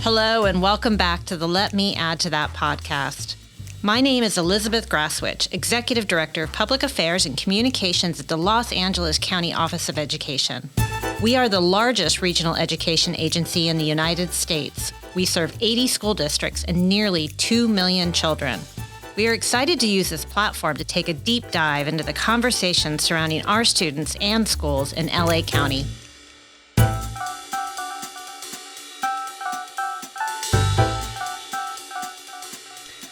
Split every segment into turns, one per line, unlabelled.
Hello, and welcome back to the Let Me Add to That podcast. My name is Elizabeth Graswich, Executive Director of Public Affairs and Communications at the Los Angeles County Office of Education. We are the largest regional education agency in the United States. We serve 80 school districts and nearly 2 million children. We are excited to use this platform to take a deep dive into the conversations surrounding our students and schools in LA County.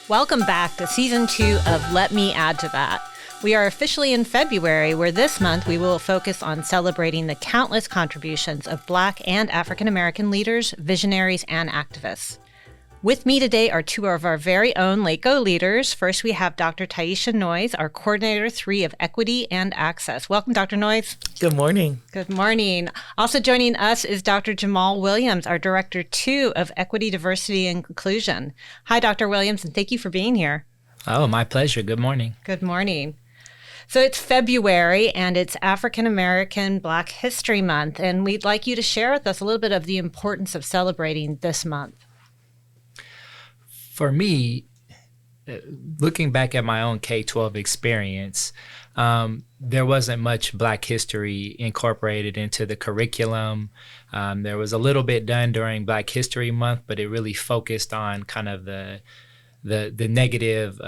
Welcome back to Season 2 of Let Me Add to That. We are officially in February, where this month we will focus on celebrating the countless contributions of Black and African American leaders, visionaries, and activists. With me today are two of our very own LACOE leaders. First, we have Dr. Tyisha Noise, our Coordinator 3 of Equity and Access. Welcome, Dr. Noise.
Good morning.
Good morning. Also joining us is Dr. Jamaal Williams, our Director 2 of Equity, Diversity, and Inclusion. Hi, Dr. Williams, and thank you for being here.
Oh, my pleasure. Good morning.
Good morning. So it's February, and it's African American Black History Month, and we'd like you to share with us a little bit of the importance of celebrating this month.
For me, looking back at my own K-12 experience, there wasn't much Black history incorporated into the curriculum. There was a little bit done during Black History Month, but it really focused on kind of the negative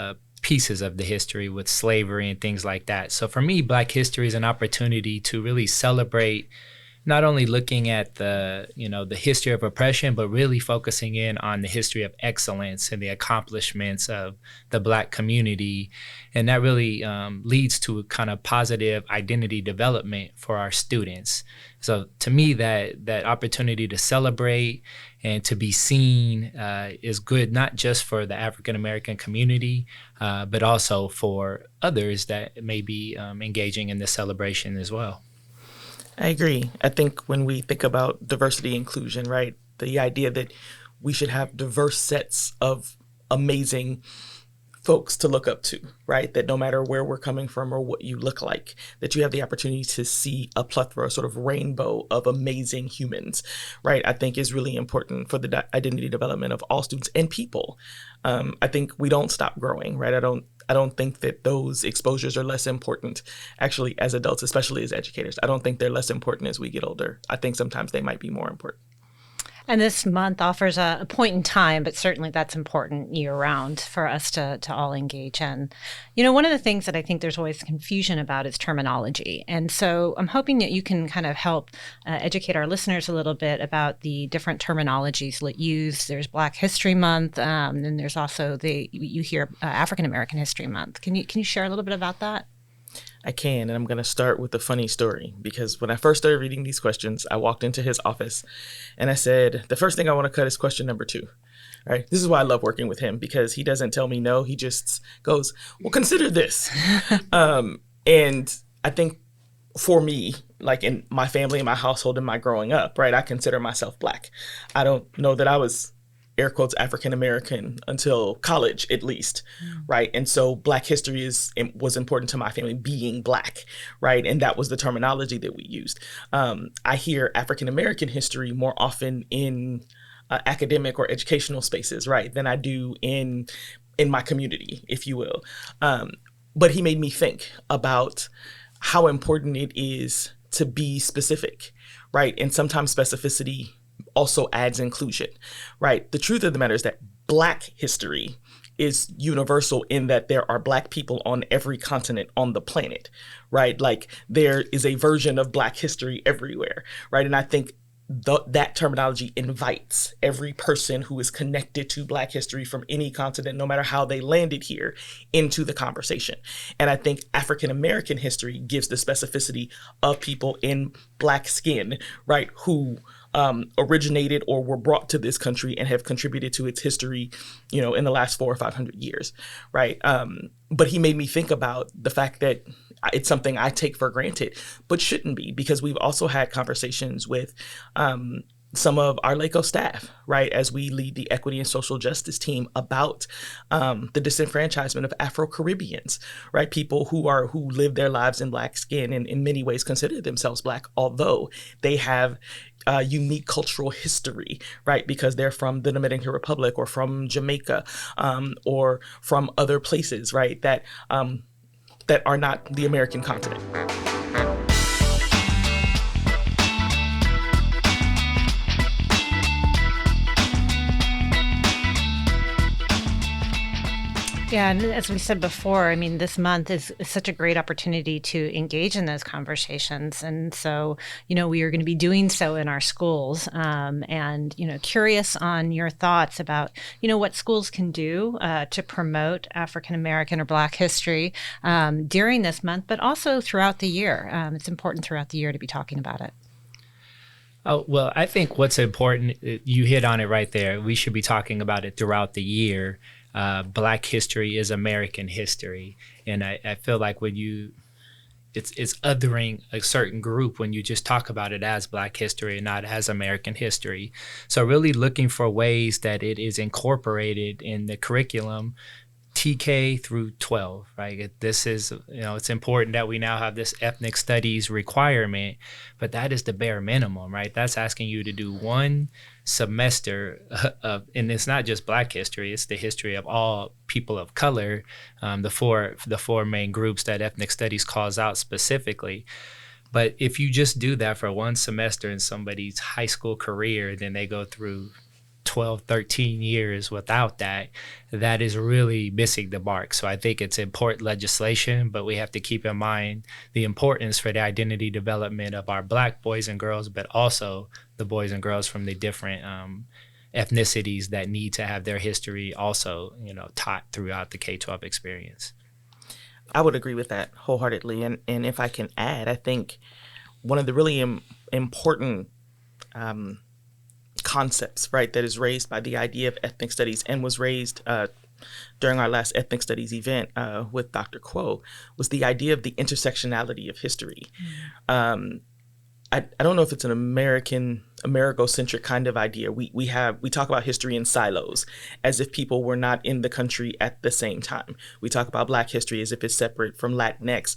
pieces of the history with slavery and things like that. So for me, Black history is an opportunity to really celebrate not only looking at the history of oppression, but really focusing in on the history of excellence and the accomplishments of the Black community. And that really leads to a kind of positive identity development for our students. So to me, that opportunity to celebrate and to be seen is good, not just for the African American community, but also for others that may be engaging in this celebration as well.
I agree. I think when we think about diversity inclusion, right, the idea that we should have diverse sets of amazing folks to look up to, right, that no matter where we're coming from or what you look like, that you have the opportunity to see a plethora, sort of rainbow of amazing humans, right, I think is really important for the identity development of all students and people. I think we don't stop growing, right? I don't think that those exposures are less important, actually, as adults, especially as educators. I don't think they're less important as we get older. I think sometimes they might be more important.
And this month offers a point in time, but certainly that's important year-round for us to all engage in. You know, one of the things that I think there's always confusion about is terminology. And so I'm hoping that you can kind of help educate our listeners a little bit about the different terminologies used. There's Black History Month, and there's also you hear African American History Month. Can you share a little bit about that?
I can, and I'm going to start with a funny story, because when I first started reading these questions, I walked into his office and I said, the first thing I want to cut is question number 2. Right? This is why I love working with him, because he doesn't tell me no. He just goes, well, consider this. And I think for me, like in my family, in my household, in my growing up, right, I consider myself Black. I don't know that I was air quotes African American until college, at least, right? And so Black history was important to my family, being Black, right? And that was the terminology that we used. I hear African American history more often in academic or educational spaces, right, than I do in my community, if you will. But he made me think about how important it is to be specific, right? And sometimes specificity also adds inclusion, right? The truth of the matter is that Black history is universal in that there are Black people on every continent on the planet, right? Like there is a version of Black history everywhere, right? And I think that terminology invites every person who is connected to Black history from any continent, no matter how they landed here, into the conversation. And I think African American history gives the specificity of people in Black skin, right, who originated or were brought to this country and have contributed to its history, you know, in the last 400 or 500 years, right? But he made me think about the fact that it's something I take for granted, but shouldn't be, because we've also had conversations with some of our LACOE staff, right, as we lead the equity and social justice team about the disenfranchisement of Afro-Caribbeans, right, people who live their lives in Black skin and in many ways consider themselves Black, although they have unique cultural history, right? Because they're from the Dominican Republic or from Jamaica or from other places, right? That are not the American continent.
Yeah, and as we said before, I mean, this month is such a great opportunity to engage in those conversations. And so, we are going to be doing so in our schools and, curious on your thoughts about, what schools can do to promote African American or Black history during this month, but also throughout the year. It's important throughout the year to be talking about it.
Oh, well, I think what's important, you hit on it right there. We should be talking about it throughout the year. Black history is American history. And I feel like when it's othering a certain group when you just talk about it as Black history and not as American history. So really looking for ways that it is incorporated in the curriculum, TK through 12, right? This is, it's important that we now have this ethnic studies requirement, but that is the bare minimum, right? That's asking you to do one semester of, and it's not just Black history, it's the history of all people of color, the four main groups that ethnic studies calls out specifically. But if you just do that for one semester in somebody's high school career, then they go through 12, 13 years without that, that is really missing the mark. So I think it's important legislation, but we have to keep in mind the importance for the identity development of our Black boys and girls, but also the boys and girls from the different ethnicities that need to have their history also, taught throughout the K-12 experience.
I would agree with that wholeheartedly. And if I can add, I think one of the really important concepts, right, that is raised by the idea of ethnic studies and was raised during our last ethnic studies event with Dr. Quo was the idea of the intersectionality of history. I don't know if it's an Americocentric kind of idea. We talk about history in silos as if people were not in the country at the same time. We talk about Black history as if it's separate from Latinx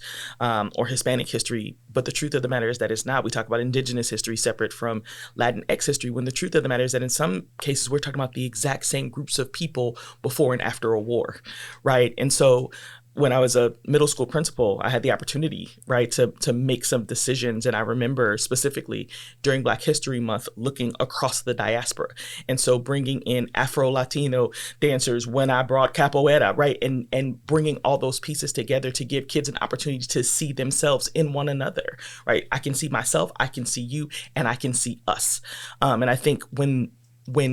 or Hispanic history. But the truth of the matter is that it's not. We talk about indigenous history separate from Latinx history, when the truth of the matter is that in some cases we're talking about the exact same groups of people before and after a war, right? And so when I was a middle school principal, I had the opportunity, right, to make some decisions. And I remember specifically during Black History Month looking across the diaspora. And so bringing in Afro-Latino dancers when I brought capoeira, right, and bringing all those pieces together to give kids an opportunity to see themselves in one another, right? I can see myself, I can see you, and I can see us. And I think when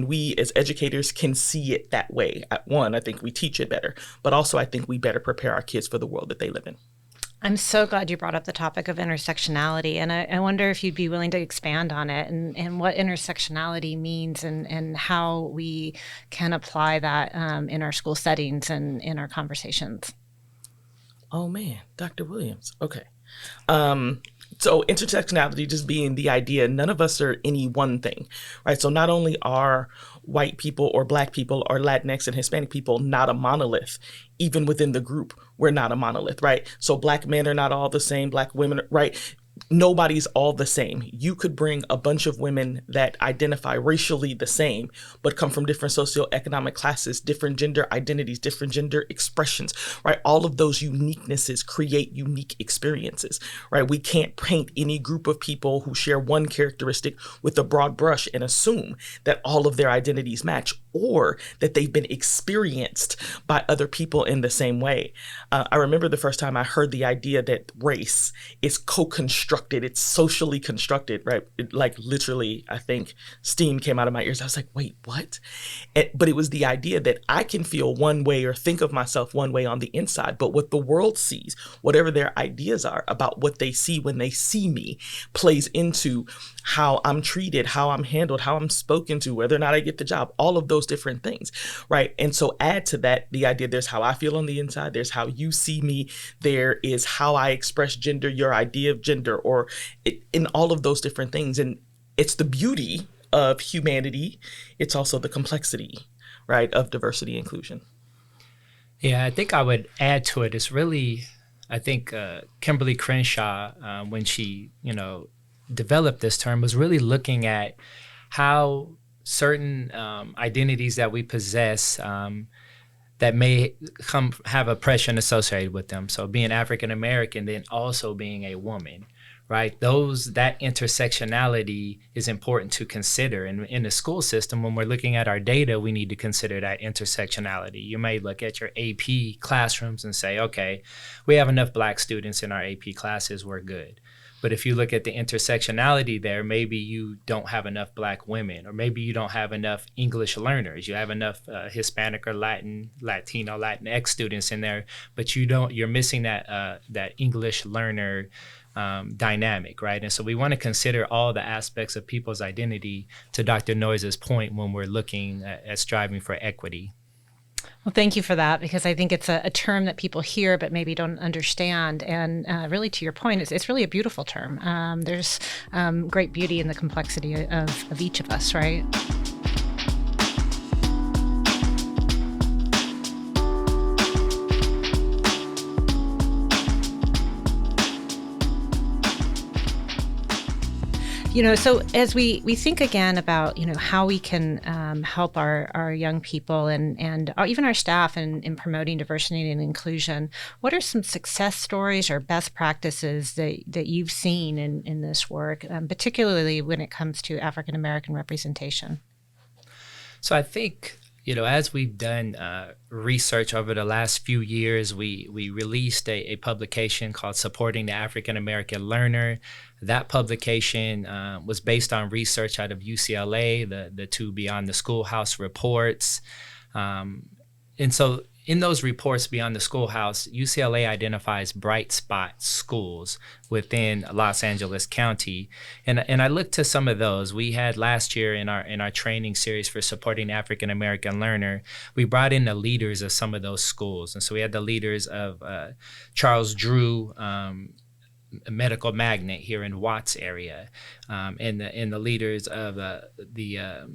we as educators can see it that way, one, I think we teach it better, but also I think we better prepare our kids for the world that they live in.
I'm so glad you brought up the topic of intersectionality, and I wonder if you'd be willing to expand on it and what intersectionality means and how we can apply that in our school settings and in our conversations.
Oh man, Dr. Williams. Okay. So intersectionality just being the idea, none of us are any one thing, right? So not only are white people or Black people or Latinx and Hispanic people not a monolith, even within the group, we're not a monolith, right? So Black men are not all the same, Black women, right? Nobody's all the same. You could bring a bunch of women that identify racially the same, but come from different socioeconomic classes, different gender identities, different gender expressions, right? All of those uniquenesses create unique experiences, right? We can't paint any group of people who share one characteristic with a broad brush and assume that all of their identities match or that they've been experienced by other people in the same way. I remember the first time I heard the idea that race is co-constructed, it's socially constructed, right? Like literally, I think steam came out of my ears. I was like, wait, what? But it was the idea that I can feel one way or think of myself one way on the inside, but what the world sees, whatever their ideas are about what they see when they see me, plays into how I'm treated, how I'm handled, how I'm spoken to, whether or not I get the job, all of those different things, right? And so add to that the idea there's how I feel on the inside, there's how you see me, there is how I express gender, your idea of gender, or in all of those different things. And it's the beauty of humanity. It's also the complexity, right, of diversity and inclusion.
Yeah, I think I would add to it. It's really, I think Kimberly Crenshaw, when she, developed this term was really looking at how certain identities that we possess that may have oppression associated with them. So being African American, then also being a woman, right? That intersectionality is important to consider. And in the school system, when we're looking at our data, we need to consider that intersectionality. You may look at your AP classrooms and say, okay, we have enough Black students in our AP classes, we're good. But if you look at the intersectionality there, maybe you don't have enough Black women, or maybe you don't have enough English learners. You have enough Hispanic or Latino, Latinx students in there, but you're missing that English learner dynamic, right? And so we want to consider all the aspects of people's identity, to Dr. Noise's point, when we're looking at striving for equity.
Well, thank you for that, because I think it's a term that people hear but maybe don't understand. And really, to your point, it's really a beautiful term. There's great beauty in the complexity of each of us, right? So as we think again about, how we can help our young people and even our staff in promoting diversity and inclusion, what are some success stories or best practices that you've seen in this work, particularly when it comes to African American representation?
So I think, as we've done research over the last few years, we released a publication called Supporting the African American Learner. That publication was based on research out of UCLA, the two Beyond the Schoolhouse reports. And so in those reports beyond the schoolhouse, UCLA identifies bright spot schools within Los Angeles County. And I looked to some of those. We had last year in our training series for Supporting the African American Learner, we brought in the leaders of some of those schools. And so we had the leaders of Charles Drew, a medical magnate here in Watts area, and the leaders of the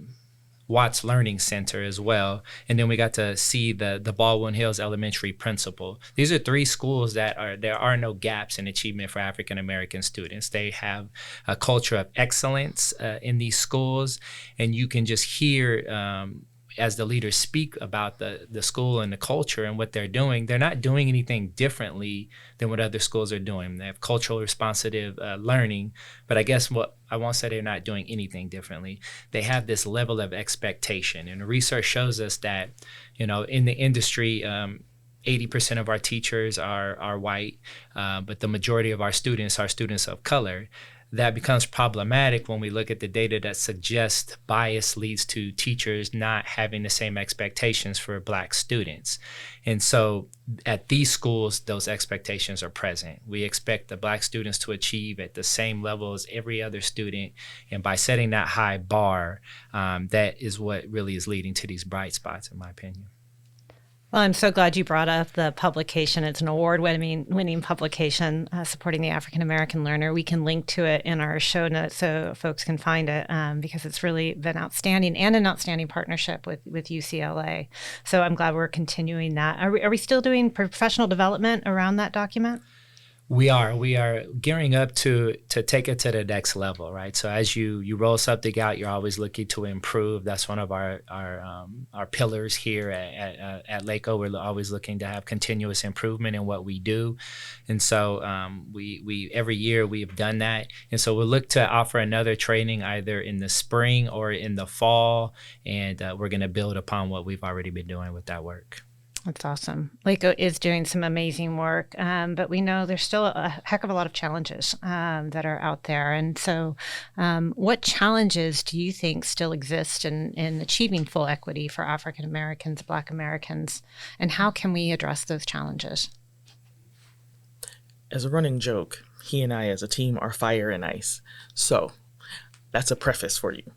Watts Learning Center as well. And then we got to see the Baldwin Hills Elementary principal. These are three schools there are no gaps in achievement for African American students. They have a culture of excellence in these schools, and you can just hear as the leaders speak about the school and the culture and what they're doing. They're not doing anything differently than what other schools are doing. They have cultural responsive learning, but I guess what I won't say they're not doing anything differently. They have this level of expectation, and the research shows us that, in the industry, 80% of our teachers are white, but the majority of our students are students of color. That becomes problematic when we look at the data that suggests bias leads to teachers not having the same expectations for Black students. And so at these schools, those expectations are present. We expect the Black students to achieve at the same level as every other student. And by setting that high bar, that is what really is leading to these bright spots, in my opinion.
Well, I'm so glad you brought up the publication. It's an award-winning publication supporting the African American learner. We can link to it in our show notes so folks can find it because it's really been outstanding, and an outstanding partnership with UCLA. So I'm glad we're continuing that. Are we still doing professional development around that document?
We are gearing up to take it to the next level, right? So as you roll something out, you're always looking to improve. That's one of our pillars here at LACOE. We're always looking to have continuous improvement in what we do, and so we every year we have done that, and so we'll look to offer another training either in the spring or in the fall, and we're going to build upon what we've already been doing with that work.
That's awesome. LACOE is doing some amazing work, but we know there's still a heck of a lot of challenges that are out there. And so what challenges do you think still exist in achieving full equity for African Americans, Black Americans, and how can we address those challenges?
As a running joke, he and I as a team are fire and ice. So that's a preface for you.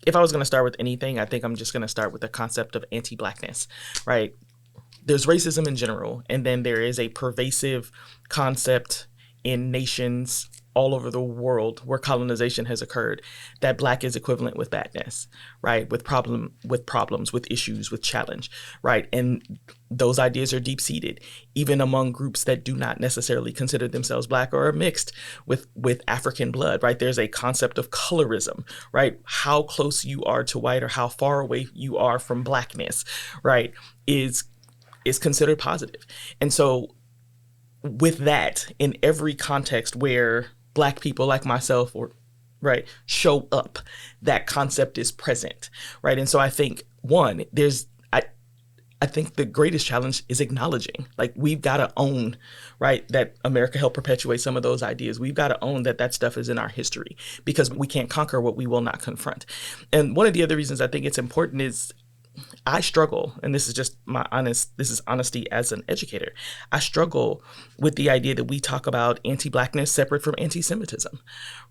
If I was going to start with anything, I think I'm just going to start with the concept of anti-Blackness, right? There's racism in general, and then there is a pervasive concept in nations all over the world where colonization has occurred, that Black is equivalent with badness, right? With problems, with issues, with challenge, right? And those ideas are deep-seated, even among groups that do not necessarily consider themselves Black or are mixed with African blood, right? There's a concept of colorism, right? How close you are to white or how far away you are from Blackness, right, is considered positive. And so with that, in every context where Black people like myself or right show up, that concept is present, right? And so I think I think the greatest challenge is acknowledging, like, we've got to own, right, that America helped perpetuate some of those ideas. We've got to own that stuff is in our history, because we can't conquer what we will not confront. And one of the other reasons I think it's important is I struggle, and this is just this is honesty as an educator. I struggle with the idea that we talk about anti-Blackness separate from anti-Semitism,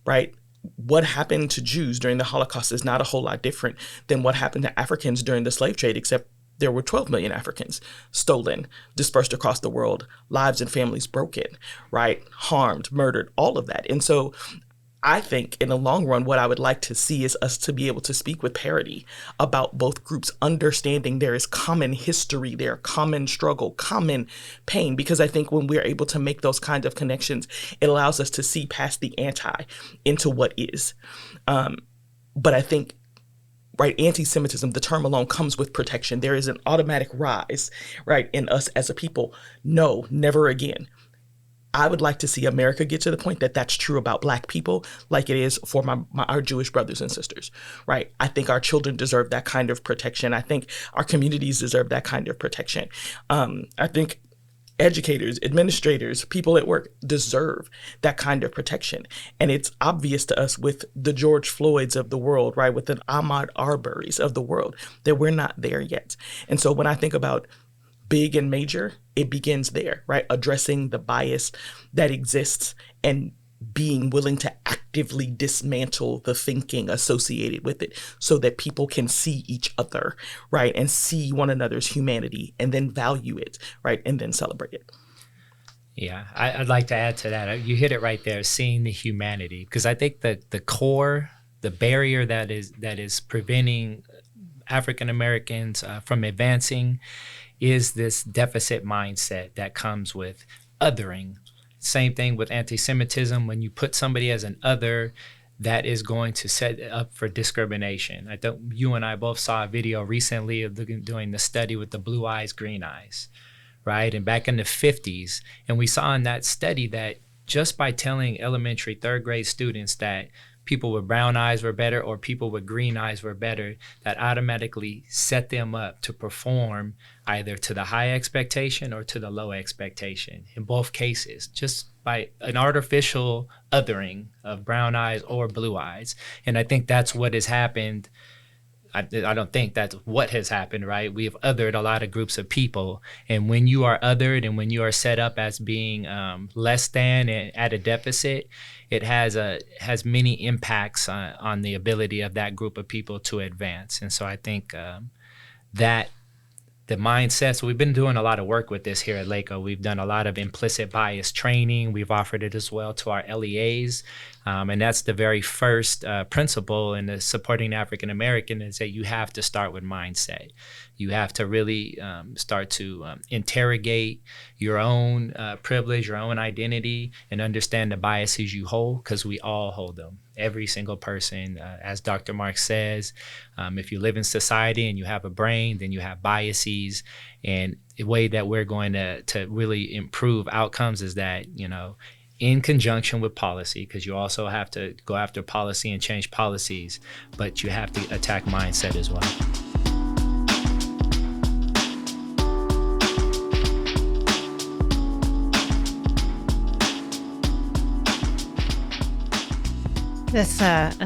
right? What happened to Jews during the Holocaust is not a whole lot different than what happened to Africans during the slave trade, except there were 12 million Africans stolen, dispersed across the world, lives and families broken, right? Harmed, murdered, all of that. And so I think in the long run, what I would like to see is us to be able to speak with parity about both groups, understanding there is common history there, common struggle, common pain, because I think when we're able to make those kinds of connections, it allows us to see past the anti into what is. But I think, right, anti-Semitism, the term alone comes with protection. There is an automatic rise, right, in us as a people. No, never again. I would like to see America get to the point that that's true about Black people, like it is for our Jewish brothers and sisters, right? I think our children deserve that kind of protection. I think our communities deserve that kind of protection. I think educators, administrators, people at work deserve that kind of protection. And it's obvious to us with the George Floyds of the world, right, with the Ahmaud Arbery's of the world, that we're not there yet. And so when I think about big and major, it begins there, right? Addressing the bias that exists and being willing to actively dismantle the thinking associated with it so that people can see each other, right? And see one another's humanity and then value it, right? And then celebrate it.
Yeah, I'd like to add to that. You hit it right there, seeing the humanity, because I think that the core, the barrier that is preventing African Americans from advancing is this deficit mindset that comes with othering. Same thing with anti-Semitism. When you put somebody as an other, that is going to set up for discrimination. I think you and I both saw a video recently of doing the study with the blue eyes, green eyes, right? And back in the 50s, and we saw in that study that just by telling elementary third grade students that people with brown eyes were better or people with green eyes were better, that automatically set them up to perform either to the high expectation or to the low expectation in both cases, just by an artificial othering of brown eyes or blue eyes. And I think that's what has happened. I don't think that's what has happened, right? We have othered a lot of groups of people. And when you are othered and when you are set up as being less than and at a deficit, it has many impacts on the ability of that group of people to advance. And so I think that the mindset, so we've been doing a lot of work with this here at LACOE. We've done a lot of implicit bias training. We've offered it as well to our LEAs. And that's the very first principle in the supporting African American, is that you have to start with mindset. You have to really start to interrogate your own privilege, your own identity, and understand the biases you hold, because we all hold them. Every single person, as Dr. Marks says, if you live in society and you have a brain, then you have biases. And the way that we're going to really improve outcomes is that, in conjunction with policy, because you also have to go after policy and change policies, but you have to attack mindset as well.
This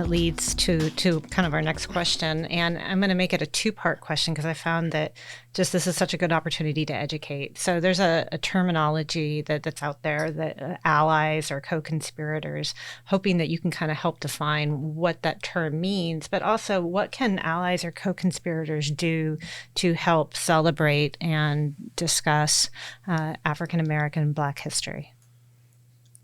leads to kind of our next question, and I'm going to make it a two-part question because I found that just this is such a good opportunity to educate. So there's a terminology that's out there, that allies or co-conspirators, hoping that you can kind of help define what that term means, but also what can allies or co-conspirators do to help celebrate and discuss African American and Black history?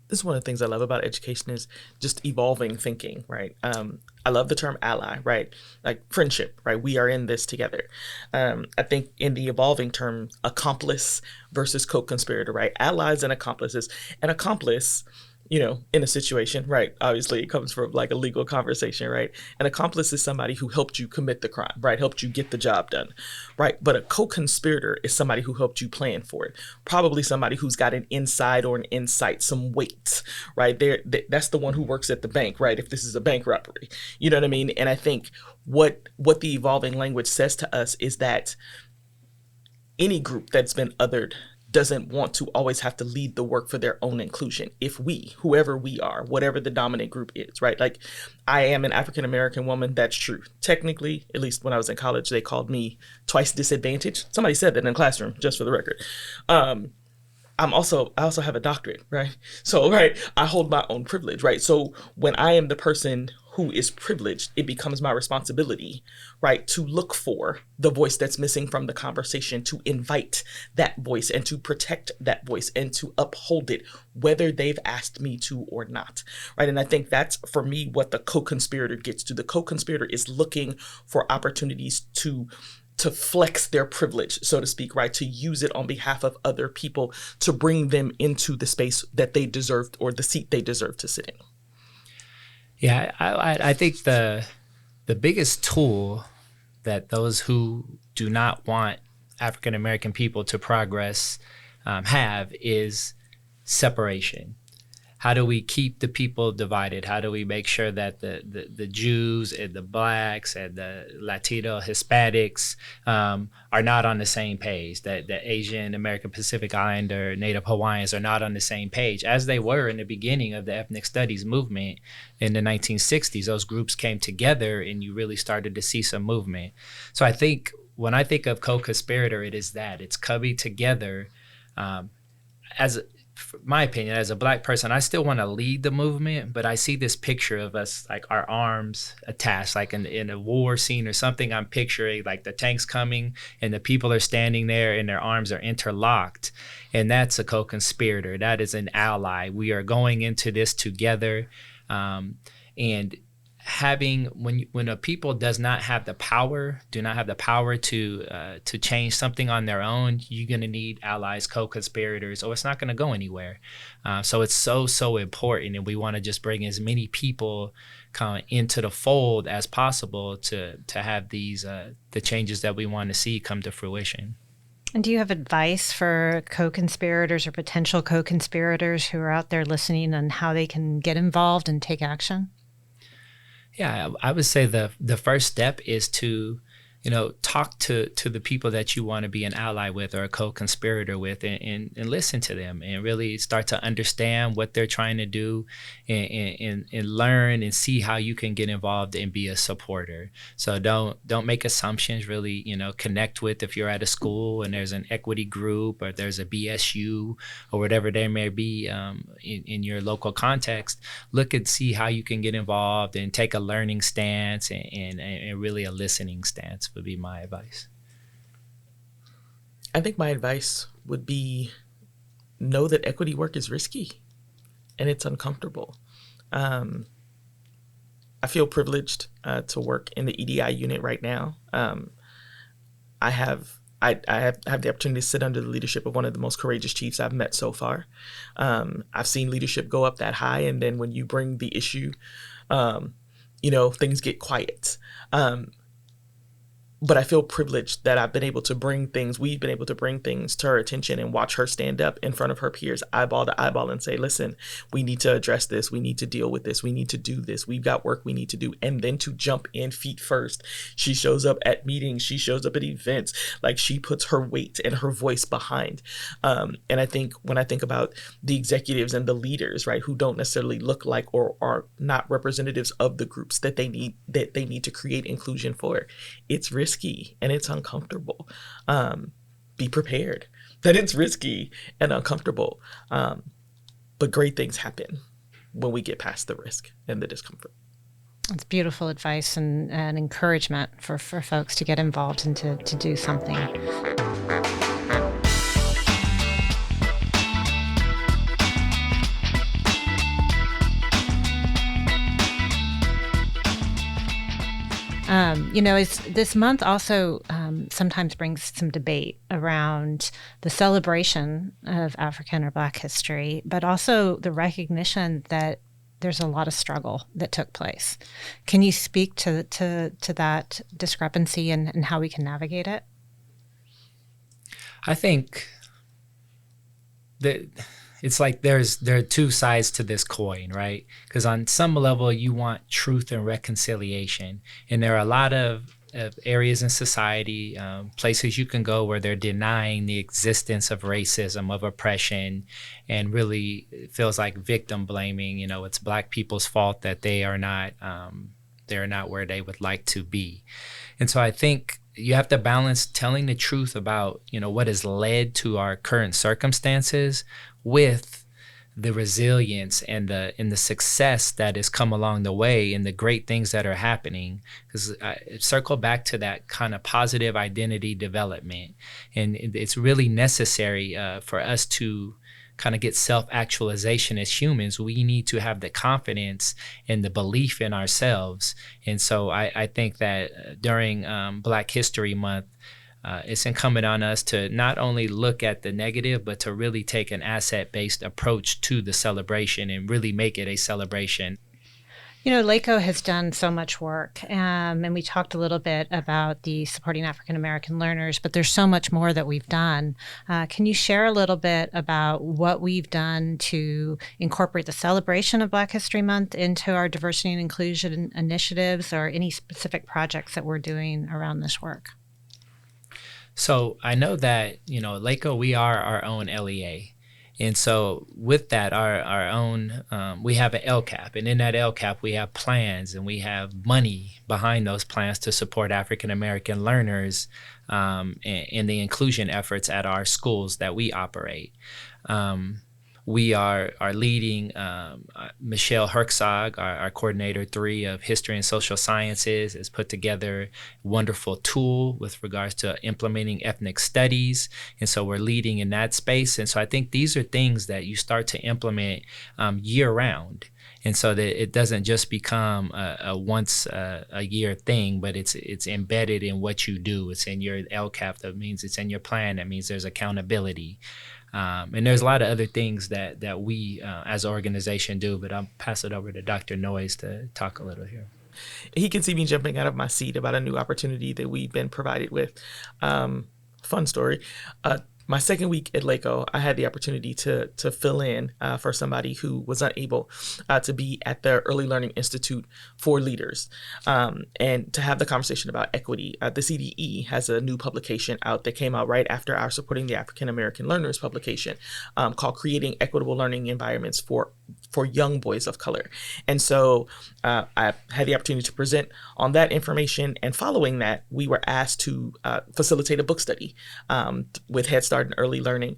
this is one of the things I love about education is just evolving thinking, right? I love the term ally, right? Like friendship, right? We are in this together. I think in the evolving term, accomplice versus co-conspirator, right? Allies and accomplices. An accomplice, in a situation, right? Obviously, it comes from like a legal conversation, right? An accomplice is somebody who helped you commit the crime, right? Helped you get the job done, right? But a co-conspirator is somebody who helped you plan for it. Probably somebody who's got an inside or an insight, some weight, right? That's the one who works at the bank, right? If this is a bank robbery, you know what I mean? And I think what the evolving language says to us is that any group that's been othered doesn't want to always have to lead the work for their own inclusion. If whoever we are, whatever the dominant group is, right? Like I am an African-American woman, that's true. Technically, at least when I was in college, they called me twice disadvantaged. Somebody said that in the classroom, just for the record. I also have a doctorate, right? So, right, I hold my own privilege, right? So when I am the person who is privileged, it becomes my responsibility, right, to look for the voice that's missing from the conversation, to invite that voice and to protect that voice and to uphold it, whether they've asked me to or not, right? And I think that's, for me, what the co-conspirator gets to. The co-conspirator is looking for opportunities to flex their privilege, so to speak, right? To use it on behalf of other people, to bring them into the space that they deserved or the seat they deserve to sit in.
Yeah, I think the biggest tool that those who do not want African American people to progress have is separation. How do we keep the people divided? How do we make sure that the Jews and the Blacks and the Latino Hispanics are not on the same page, that the Asian American Pacific Islander Native Hawaiians are not on the same page, as they were in the beginning of the ethnic studies movement in the 1960s. Those groups came together and you really started to see some movement. So I think when I think of co-conspirator, it is that. It's coming together. My opinion, as a Black person, I still want to lead the movement, but I see this picture of us, like our arms attached, like in a war scene or something. I'm picturing like the tanks coming and the people are standing there and their arms are interlocked. And that's a co-conspirator. That is an ally. We are going into this together. And having, when a people do not have the power to change something on their own, you're going to need allies, co-conspirators, or it's not going to go anywhere. So it's so important, and we want to just bring as many people kind of into the fold as possible to have these the changes that we want to see come to fruition.
And do you have advice for co-conspirators or potential co-conspirators who are out there listening on how they can get involved and take action?
Yeah, I would say the first step is to, talk to the people that you want to be an ally with or a co-conspirator with, and listen to them and really start to understand what they're trying to do and learn and see how you can get involved and be a supporter. So don't make assumptions, really, connect with, if you're at a school and there's an equity group or there's a BSU or whatever there may be in your local context, look and see how you can get involved and take a learning stance and really a listening stance would be my advice.
I think my advice would be know that equity work is risky and it's uncomfortable. I feel privileged to work in the EDI unit right now. I have the opportunity to sit under the leadership of one of the most courageous chiefs I've met so far. I've seen leadership go up that high, and then when you bring the issue, things get quiet. But I feel privileged that we've been able to bring things to her attention and watch her stand up in front of her peers, eyeball to eyeball, and say, listen, we need to address this. We need to deal with this. We need to do this. We've got work we need to do. And then to jump in feet first. She shows up at meetings. She shows up at events. Like, she puts her weight and her voice behind. And I think when I think about the executives and the leaders, right, who don't necessarily look like or are not representatives of the groups that they need to create inclusion for, it's risky and it's uncomfortable. Be prepared that it's risky and uncomfortable. But great things happen when we get past the risk and the discomfort.
It's beautiful advice and encouragement for folks to get involved and to do something. This month also sometimes brings some debate around the celebration of African or Black history, but also the recognition that there's a lot of struggle that took place. Can you speak to that discrepancy and how we can navigate it?
I think that it's like there are two sides to this coin, right? Because on some level, you want truth and reconciliation. And there are a lot of areas in society, places you can go where they're denying the existence of racism, of oppression, and really it feels like victim blaming. It's Black people's fault that they are not where they would like to be. And so I think you have to balance telling the truth about, what has led to our current circumstances with the resilience and the success that has come along the way and the great things that are happening. Because I circle back to that kind of positive identity development. And it's really necessary for us to kind of get self-actualization as humans. We need to have the confidence and the belief in ourselves. And so I think that during Black History Month, it's incumbent on us to not only look at the negative, but to really take an asset-based approach to the celebration and really make it a celebration.
LACOE has done so much work, and we talked a little bit about the supporting African American learners, but there's so much more that we've done. Can you share a little bit about what we've done to incorporate the celebration of Black History Month into our diversity and inclusion initiatives, or any specific projects that we're doing around this work?
So I know that, LACOE, we are our own LEA. And so with that, our own, we have an LCAP, and in that LCAP, we have plans and we have money behind those plans to support African American learners in the inclusion efforts at our schools that we operate. We are leading Michelle Herczog, our coordinator 3 of history and social sciences, has put together a wonderful tool with regards to implementing ethnic studies. And so we're leading in that space. And so I think these are things that you start to implement year round. And so that it doesn't just become a once a year thing, but it's embedded in what you do. It's in your LCAP. That means it's in your plan. That means there's accountability. And there's a lot of other things that we as an organization do, but I'll pass it over to Dr. Noise to talk a little here.
He can see me jumping out of my seat about a new opportunity that we've been provided with. Fun story. My second week at LACOE, I had the opportunity to fill in for somebody who was unable to be at the Early Learning Institute for Leaders, and to have the conversation about equity. The CDE has a new publication out that came out right after our Supporting the African American Learners publication, called Creating Equitable Learning Environments for Young Boys of Color. And so I had the opportunity to present on that information, and following that, we were asked to facilitate a book study with Head Start and Early Learning,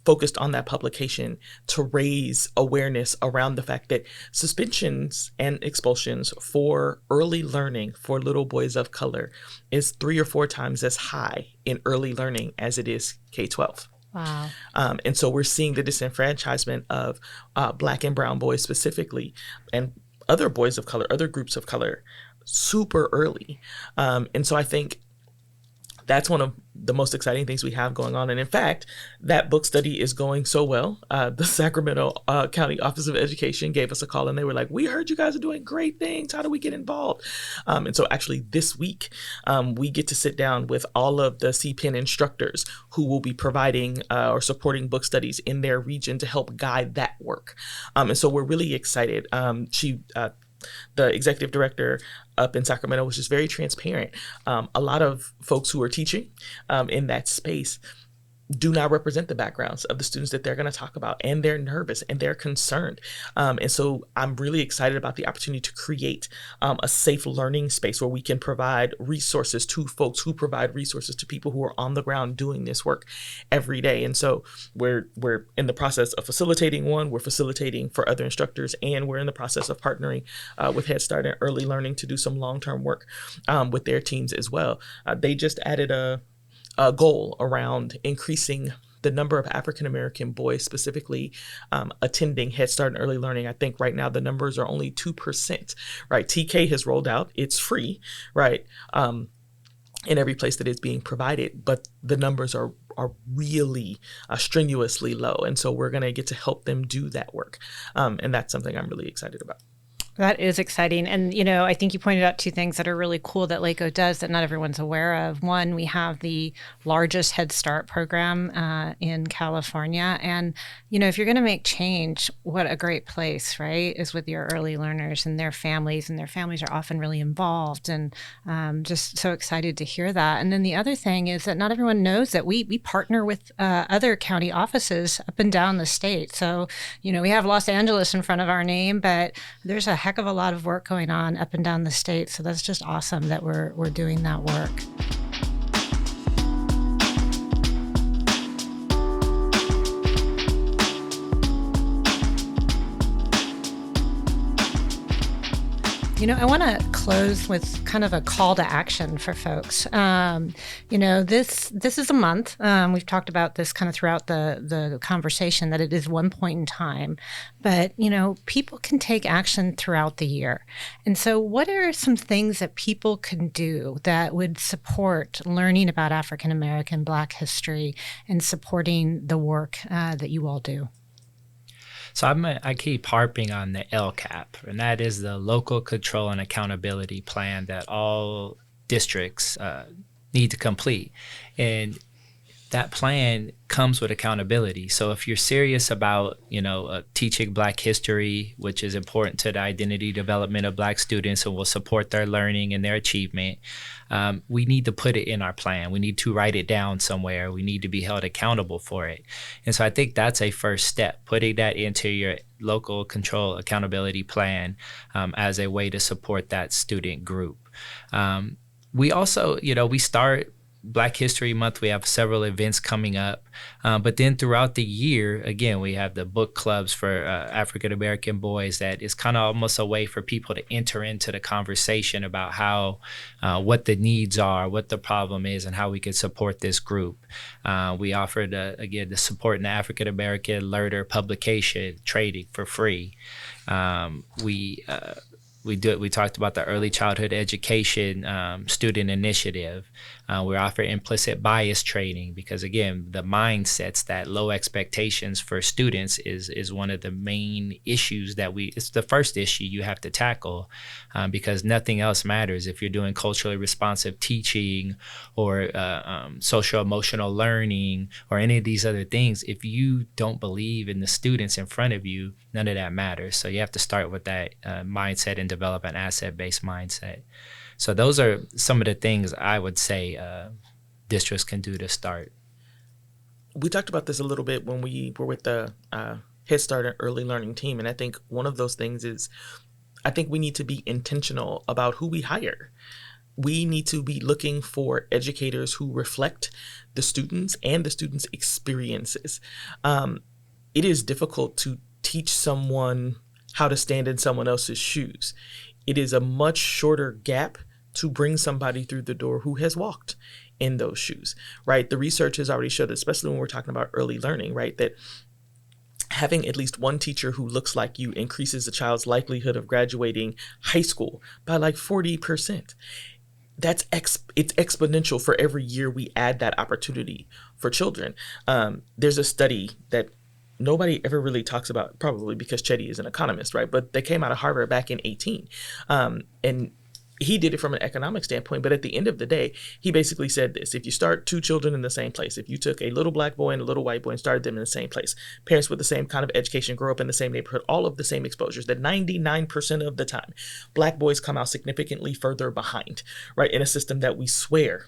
focused on that publication to raise awareness around the fact that suspensions and expulsions for early learning for little boys of color is 3 or 4 times as high in early learning as it is K-12.
Wow.
And so we're seeing the disenfranchisement of Black and brown boys specifically, and other boys of color, other groups of color, super early. And so I think that's one of the most exciting things we have going on. And in fact, that book study is going so well. The Sacramento County Office of Education gave us a call, and they were like, we heard you guys are doing great things. How do we get involved? And so actually this week, we get to sit down with all of the CPEN instructors who will be providing or supporting book studies in their region to help guide that work. And so we're really excited. The executive director up in Sacramento was just very transparent. A lot of folks who are teaching in that space do not represent the backgrounds of the students that they're going to talk about, and they're nervous and they're concerned. And so I'm really excited about the opportunity to create a safe learning space where we can provide resources to folks who provide resources to people who are on the ground doing this work every day. And so we're in the process of facilitating one, we're facilitating for other instructors, and we're in the process of partnering with Head Start and Early Learning to do some long-term work with their teams as well. They just added a goal around increasing the number of African-American boys specifically attending Head Start and early learning, I think right now the numbers are only 2%, right? TK has rolled out, it's free, right? In every place that it's being provided, but the numbers are really strenuously low. And so we're going to get to help them do that work. And that's something I'm really excited about.
That is exciting. And, I think you pointed out two things that are really cool that LACOE does that not everyone's aware of. One, we have the largest Head Start program in California. And, if you're going to make change, what a great place, right, is with your early learners and their families. And their families are often really involved, and just so excited to hear that. And then the other thing is that not everyone knows that we partner with other county offices up and down the state. So, we have Los Angeles in front of our name, but there's a heck of a lot of work going on up and down the state. So that's just awesome that we're doing that work. I want to close with kind of a call to action for folks. This is a month. We've talked about this kind of throughout the conversation, that it is one point in time. But, people can take action throughout the year. And so what are some things that people can do that would support learning about African American Black history and supporting the work that you all do?
So I keep harping on the LCAP, and that is the Local Control and Accountability Plan that all districts need to complete. And that plan comes with accountability. So if you're serious about, teaching Black history, which is important to the identity development of Black students and will support their learning and their achievement, we need to put it in our plan. We need to write it down somewhere. We need to be held accountable for it. And so I think that's a first step, putting that into your local control accountability plan as a way to support that student group. We also, we start Black History Month. We have several events coming up. But then throughout the year, again, we have the book clubs for African American boys that is kind of almost a way for people to enter into the conversation about how, what the needs are, what the problem is, and how we can support this group. We offered, again, the support in the African American Learner publication trading for free. We talked about the early childhood education student initiative. We offer implicit bias training because, again, the mindsets, that low expectations for students is one of the main issues it's the first issue you have to tackle because nothing else matters if you're doing culturally responsive teaching or social emotional learning or any of these other things. If you don't believe in the students in front of you, none of that matters. So you have to start with that mindset and develop an asset-based mindset. So those are some of the things I would say districts can do to start.
We talked about this a little bit when we were with the Head Start and early learning team. And I think one of those things is I think we need to be intentional about who we hire. We need to be looking for educators who reflect the students and the students' experiences. It is difficult to teach someone how to stand in someone else's shoes. It is a much shorter gap to bring somebody through the door who has walked in those shoes, right? The research has already showed, especially when we're talking about early learning, right, that having at least one teacher who looks like you increases a child's likelihood of graduating high school by like 40%. It's exponential for every year we add that opportunity for children. There's a study that nobody ever really talks about, probably because Chetty is an economist, right? But they came out of Harvard back in 2018. And he did it from an economic standpoint. But at the end of the day, he basically said this: if you start two children in the same place, if you took a little Black boy and a little white boy and started them in the same place, parents with the same kind of education, grow up in the same neighborhood, all of the same exposures, that 99% of the time, Black boys come out significantly further behind, right? In a system that we swear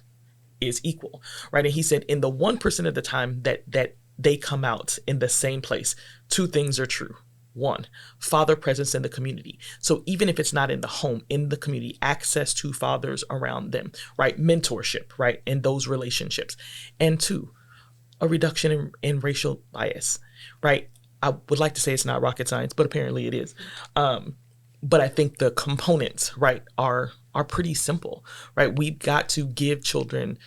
is equal, right? And he said in the 1% of the time that they come out in the same place, two things are true. One, father presence in the community. So even if it's not in the home, in the community, access to fathers around them, right? Mentorship, right? In those relationships. And two, a reduction in racial bias, right? I would like to say it's not rocket science, but apparently it is. But I think the components, right, are pretty simple, right? We've got to give children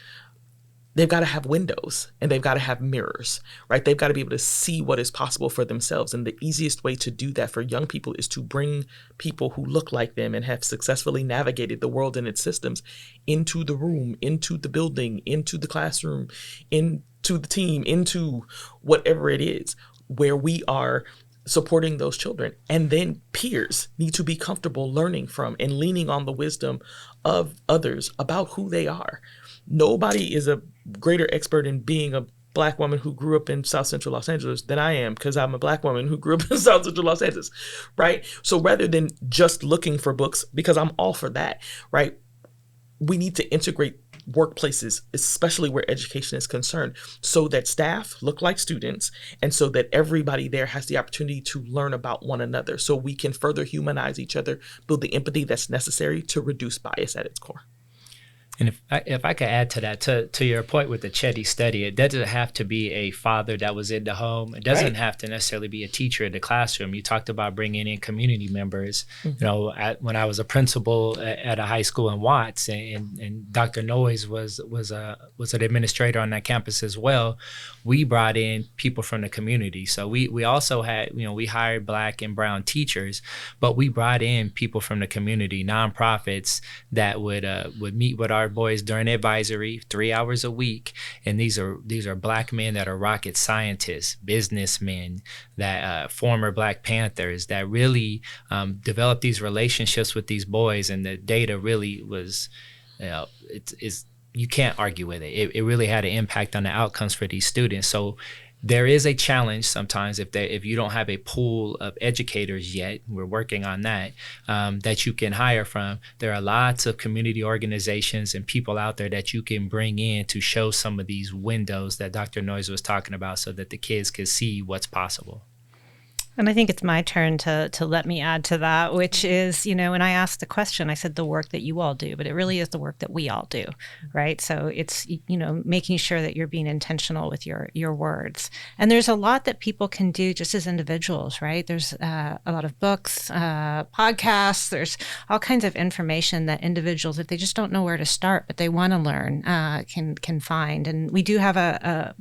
they've got to have windows and they've got to have mirrors, right? They've got to be able to see what is possible for themselves. And the easiest way to do that for young people is to bring people who look like them and have successfully navigated the world and its systems into the room, into the building, into the classroom, into the team, into whatever it is where we are supporting those children. And then peers need to be comfortable learning from and leaning on the wisdom of others about who they are. Nobody is a greater expert in being a Black woman who grew up in South Central Los Angeles than I am, because I'm a Black woman who grew up in South Central Los Angeles, right? So rather than just looking for books, because I'm all for that, right? We need to integrate workplaces, especially where education is concerned, so that staff look like students and so that everybody there has the opportunity to learn about one another so we can further humanize each other, build the empathy that's necessary to reduce bias at its core.
And if I could add to that, to your point with the Chetty study, it doesn't have to be a father that was in the home. It doesn't have to necessarily be a teacher in the classroom. You talked about bringing in community members. You know, when I was a principal at a high school in Watts, and Dr. Noise was an administrator on that campus as well, we brought in people from the community. So we also had, you know, we hired Black and brown teachers, but we brought in people from the community, nonprofits that would meet with our boys during advisory 3 hours a week. And these are Black men that are rocket scientists, businessmen, that former Black Panthers that really developed these relationships with these boys. And the data really was, you know, you can't argue with it. It really had an impact on the outcomes for these students. So there is a challenge sometimes if you don't have a pool of educators yet, we're working on that, that you can hire from. There are lots of community organizations and people out there that you can bring in to show some of these windows that Dr. Noise was talking about so that the kids can see what's possible.
And I think it's my turn to let me add to that, which is, you know, when I asked the question, I said the work that you all do, but it really is the work that we all do, right? So it's, you know, making sure that you're being intentional with your words. And there's a lot that people can do just as individuals, right? There's a lot of books, podcasts, there's all kinds of information that individuals, if they just don't know where to start, but they want to learn, can find. And we do have a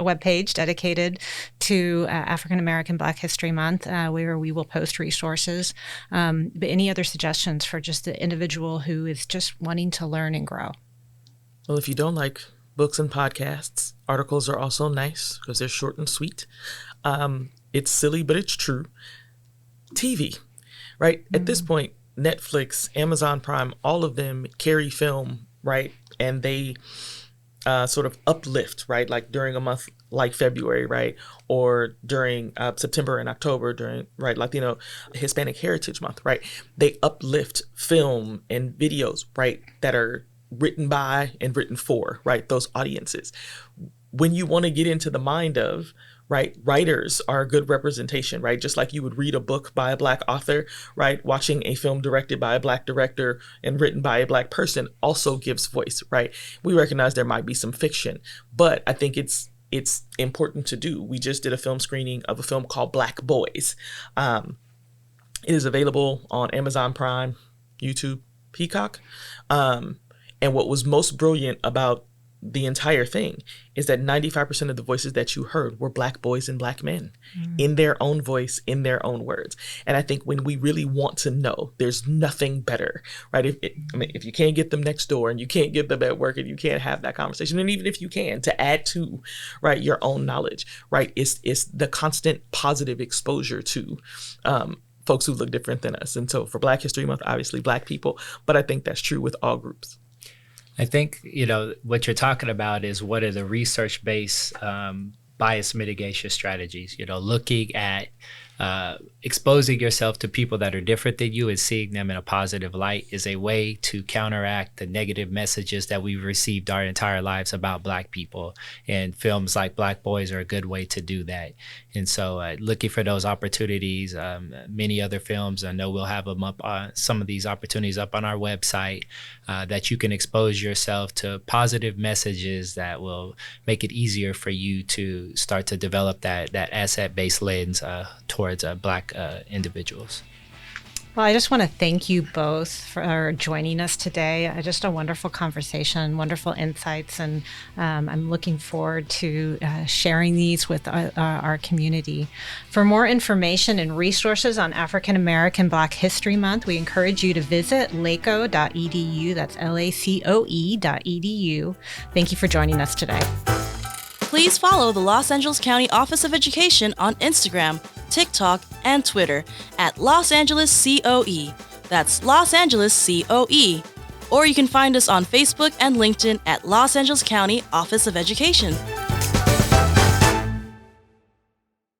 web page dedicated to African American Black History Month, where we will post resources. But any other suggestions for just the individual who is just wanting to learn and grow?
Well, if you don't like books and podcasts, articles are also nice because they're short and sweet. It's silly, but it's true. TV, right? At this point, Netflix, Amazon Prime, all of them carry film, right? And they sort of uplift, right? Like during a month like February, right? Or during September and October, during, right, Latino Hispanic Heritage Month, right? They uplift film and videos, right, that are written by and written for, right, those audiences. When you want to get into the mind of, right, writers are a good representation, right? Just like you would read a book by a Black author, right? Watching a film directed by a Black director and written by a Black person also gives voice, right? We recognize there might be some fiction, but I think it's important to do. We just did a film screening of a film called Black Boys. It is available on Amazon Prime, YouTube, Peacock. And what was most brilliant about the entire thing is that 95% of the voices that you heard were Black boys and Black men in their own voice, in their own words. And I think when we really want to know, there's nothing better, right? If you can't get them next door and you can't get them at work and you can't have that conversation, and even if you can, to add to, right, your own knowledge, right, it's the constant positive exposure to folks who look different than us. And so for Black History Month, obviously Black people, but I think that's true with all groups.
I think, you know, what you're talking about is what are the research-based bias mitigation strategies, you know, looking at exposing yourself to people that are different than you and seeing them in a positive light is a way to counteract the negative messages that we've received our entire lives about Black people. And films like Black Boys are a good way to do that. And so looking for those opportunities, many other films, I know we'll have them up, some of these opportunities up on our website, that you can expose yourself to positive messages that will make it easier for you to start to develop that asset-based lens towards Black individuals.
Well, I just want to thank you both for joining us today. Just a wonderful conversation, wonderful insights, and I'm looking forward to sharing these with our community. For more information and resources on African American Black History Month, we encourage you to visit lacoe.edu. That's LACOE.edu. Thank you for joining us today.
Please follow the Los Angeles County Office of Education on Instagram, TikTok, and Twitter at Los Angeles COE. That's Los Angeles COE. Or you can find us on Facebook and LinkedIn at Los Angeles County Office of Education.